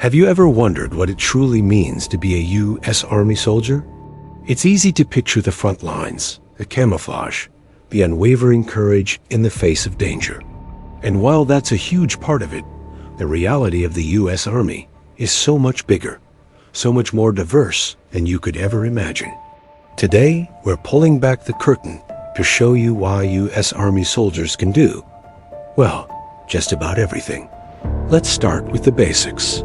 Have you ever wondered what it truly means to be a U.S. Army soldier? It's easy to picture the front lines, the camouflage, the unwavering courage in the face of danger. And while that's a huge part of it, the reality of the U.S. Army is so much bigger, so much more diverse than you could ever imagine. Today, we're pulling back the curtain to show you why U.S. Army soldiers can do, well, just about everything. Let's start with the basics.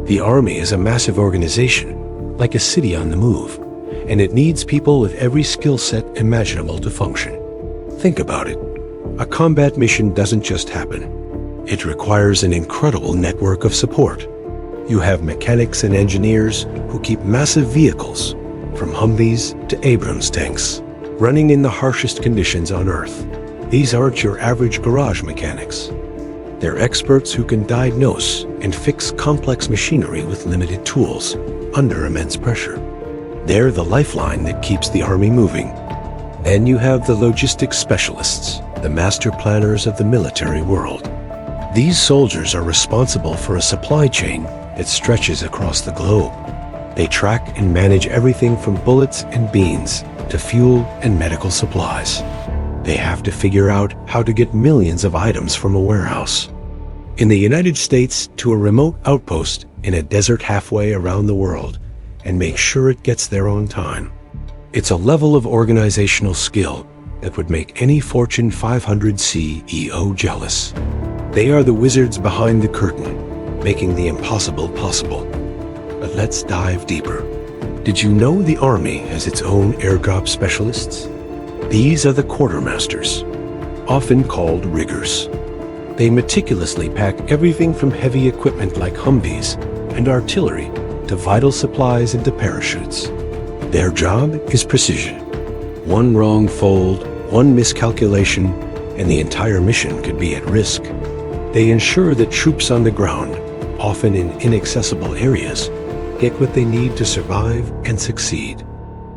The Army is a massive organization, like a city on the move, and it needs people with every skill set imaginable to function. Think about it. A combat mission doesn't just happen. It requires an incredible network of support. You have mechanics and engineers who keep massive vehicles, from Humvees to Abrams tanks, running in the harshest conditions on Earth. These aren't your average garage mechanics. They're experts who can diagnose and fix complex machinery with limited tools under immense pressure. They're the lifeline that keeps the Army moving. Then you have the logistics specialists, the master planners of the military world. These soldiers are responsible for a supply chain that stretches across the globe. They track and manage everything from bullets and beans to fuel and medical supplies. They have to figure out how to get millions of items from a warehouse in the United States to a remote outpost in a desert halfway around the world and make sure it gets there on time. It's a level of organizational skill that would make any Fortune 500 CEO jealous. They are the wizards behind the curtain, making the impossible possible. But let's dive deeper. Did you know the Army has its own airdrop specialists? These are the quartermasters, often called riggers. They meticulously pack everything from heavy equipment like Humvees and artillery to vital supplies into parachutes. Their job is precision. One wrong fold, one miscalculation, and the entire mission could be at risk. They ensure that troops on the ground, often in inaccessible areas, get what they need to survive and succeed.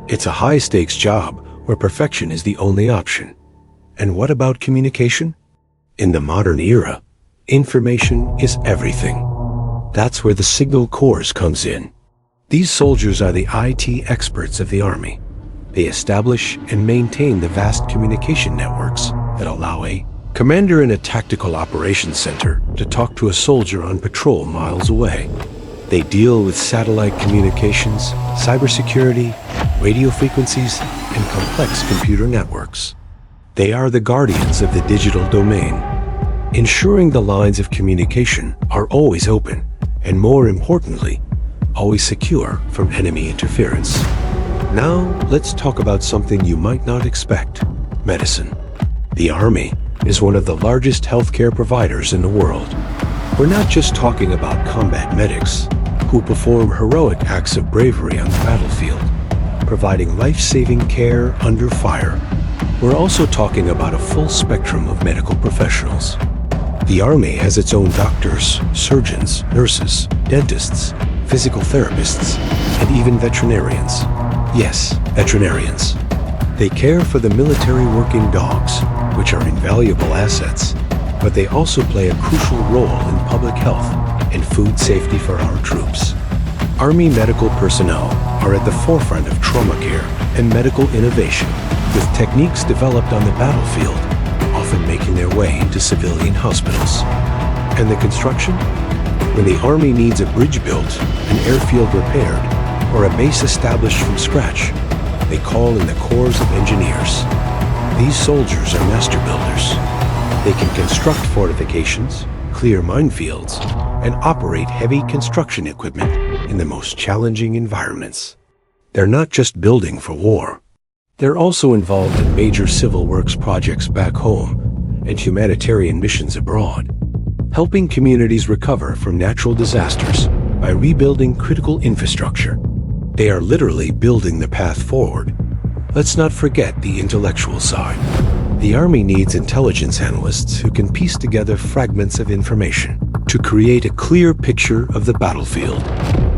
It's a high-stakes job where perfection is the only option. And what about communication? In the modern era, information is everything. That's where the Signal Corps comes in. These soldiers are the IT experts of the Army. They establish and maintain the vast communication networks that allow a commander in a tactical operations center to talk to a soldier on patrol miles away. They deal with satellite communications, cybersecurity, radio frequencies, and complex computer networks. They are the guardians of the digital domain, ensuring the lines of communication are always open and, more importantly, always secure from enemy interference. Now, let's talk about something you might not expect: medicine. The Army is one of the largest healthcare providers in the world. We're not just talking about combat medics who perform heroic acts of bravery on the battlefield, providing life-saving care under fire. We're also talking about a full spectrum of medical professionals. The Army has its own doctors, surgeons, nurses, dentists, physical therapists, and even veterinarians. Yes, veterinarians. They care for the military working dogs, which are invaluable assets, but they also play a crucial role in public health and food safety for our troops. Army medical personnel are at the forefront of trauma care and medical innovation, with techniques developed on the battlefield, often making their way into civilian hospitals. And the construction? When the Army needs a bridge built, an airfield repaired, or a base established from scratch, they call in the Corps of Engineers. These soldiers are master builders. They can construct fortifications, clear minefields, and operate heavy construction equipment in the most challenging environments. They're not just building for war. They're also involved in major civil works projects back home and humanitarian missions abroad, helping communities recover from natural disasters by rebuilding critical infrastructure. They are literally building the path forward. Let's not forget the intellectual side. The Army needs intelligence analysts who can piece together fragments of information to create a clear picture of the battlefield.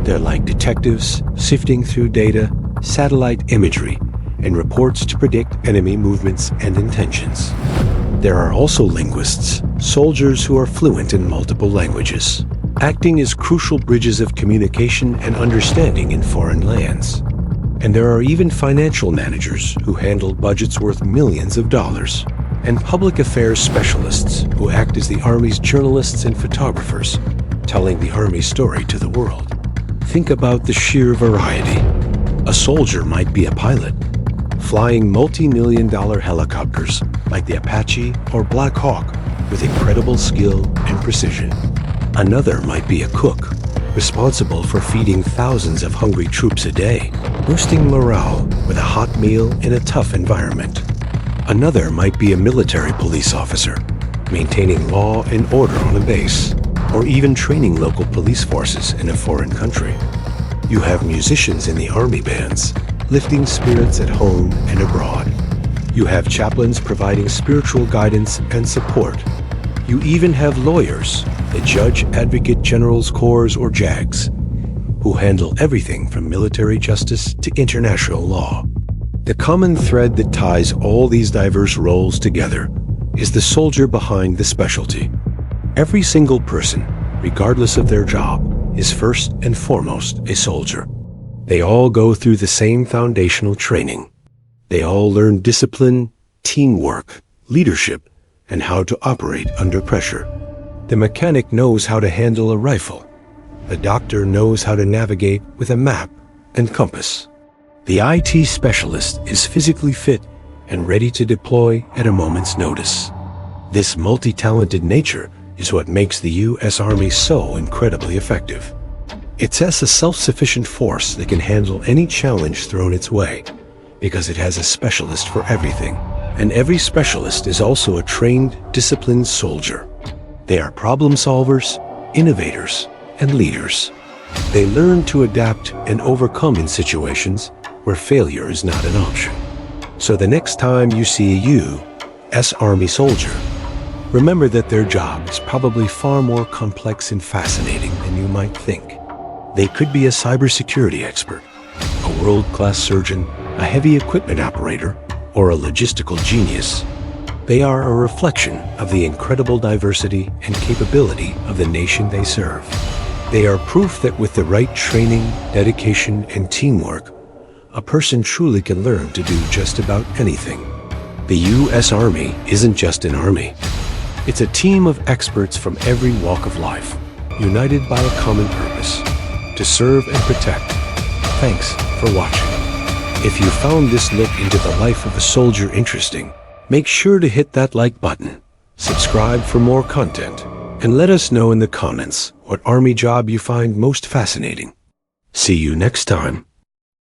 They're like detectives sifting through data, satellite imagery, and reports to predict enemy movements and intentions. There are also linguists, soldiers who are fluent in multiple languages, acting as crucial bridges of communication and understanding in foreign lands. And there are even financial managers who handle budgets worth millions of dollars, and public affairs specialists who act as the Army's journalists and photographers, telling the Army's story to the world. Think about the sheer variety. A soldier might be a pilot, flying multi-million-dollar helicopters like the Apache or Black Hawk with incredible skill and precision. Another might be a cook, responsible for feeding thousands of hungry troops a day, boosting morale with a hot meal in a tough environment. Another might be a military police officer, maintaining law and order on a base, or even training local police forces in a foreign country. You have musicians in the Army bands, lifting spirits at home and abroad. You have chaplains providing spiritual guidance and support. You even have lawyers, the Judge Advocate General's Corps or JAGs, who handle everything from military justice to international law. The common thread that ties all these diverse roles together is the soldier behind the specialty. Every single person, regardless of their job, is first and foremost a soldier. They all go through the same foundational training. They all learn discipline, teamwork, leadership, and how to operate under pressure. The mechanic knows how to handle a rifle. The doctor knows how to navigate with a map and compass. The IT specialist is physically fit and ready to deploy at a moment's notice. This multi-talented nature is what makes the U.S. Army so incredibly effective. It's a self-sufficient force that can handle any challenge thrown its way, because it has a specialist for everything. And every specialist is also a trained, disciplined soldier. They are problem solvers, innovators, and leaders. They learn to adapt and overcome in situations where failure is not an option. So the next time you see a U.S. Army soldier, remember that their job is probably far more complex and fascinating than you might think. They could be a cybersecurity expert, a world-class surgeon, a heavy equipment operator, or a logistical genius. They are a reflection of the incredible diversity and capability of the nation they serve. They are proof that with the right training, dedication, and teamwork, a person truly can learn to do just about anything. The U.S. Army isn't just an army. It's a team of experts from every walk of life, united by a common purpose, to serve and protect. Thanks for watching. If you found this look into the life of a soldier interesting, make sure to hit that like button, subscribe for more content, and let us know in the comments what Army job you find most fascinating. See you next time.